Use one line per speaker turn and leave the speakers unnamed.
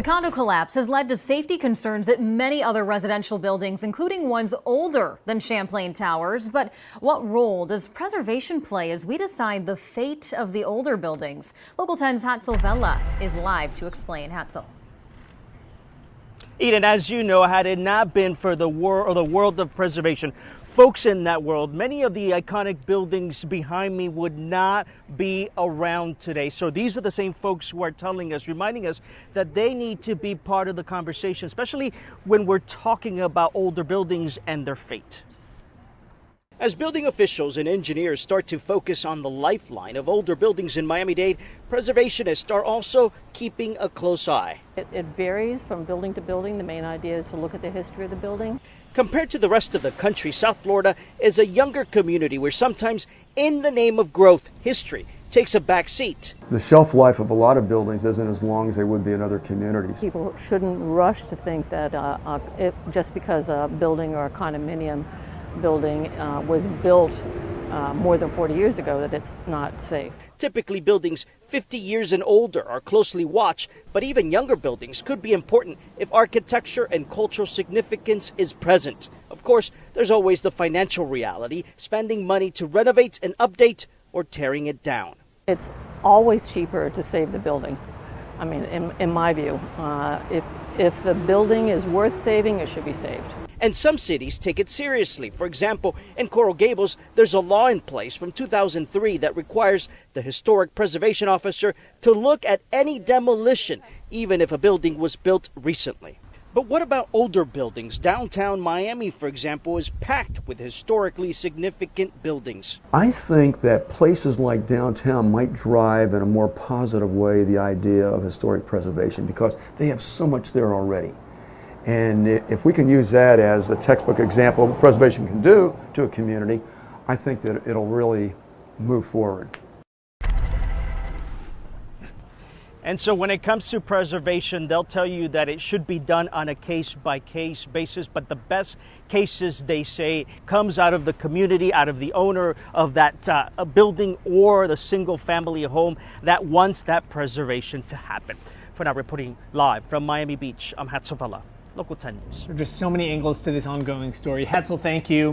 The condo collapse has led to safety concerns at many other residential buildings, including ones older than Champlain Towers. But what role does preservation play as we decide the fate of the older buildings? Local 10's Hatzel Vella is live to explain. Hatzel.
Eden, as you know, had it not been for the world of preservation, folks in that world, many of the iconic buildings behind me would not be around today. So these are the same folks who are telling us, reminding us that they need to be part of the conversation, especially when we're talking about older buildings and their fate. As building officials and engineers start to focus on the lifeline of older buildings in Miami-Dade, preservationists are also keeping a close eye.
It varies from building to building. The main idea is to look at the history of the building.
Compared to the rest of the country, South Florida is a younger community where sometimes, in the name of growth, history takes a back seat.
The shelf life of a lot of buildings isn't as long as they would be in other communities.
People shouldn't rush to think that just because a building or a condominium building was built more than 40 years ago that it's not safe.
Typically, buildings 50 years and older are closely watched, but even younger buildings could be important if architecture and cultural significance is present. Of course, there's always the financial reality, spending money to renovate and update or tearing it down.
It's always cheaper to save the building. I mean, in my view, if the building is worth saving, it should be saved.
And some cities take it seriously. For example, in Coral Gables, there's a law in place from 2003 that requires the historic preservation officer to look at any demolition, even if a building was built recently. But what about older buildings? Downtown Miami, for example, is packed with historically significant buildings.
I think that places like downtown might drive in a more positive way the idea of historic preservation because they have so much there already. And if we can use that as a textbook example of what preservation can do to a community, I think that it'll really move forward.
And so when it comes to preservation, they'll tell you that it should be done on a case-by-case basis. But the best cases, they say, comes out of the community, out of the owner of that building or the single-family home that wants that preservation to happen. For now, reporting live from Miami Beach, I'm Hatzel Vella, Local 10 News.
There are just so many angles to this ongoing story. Hatzel, thank you.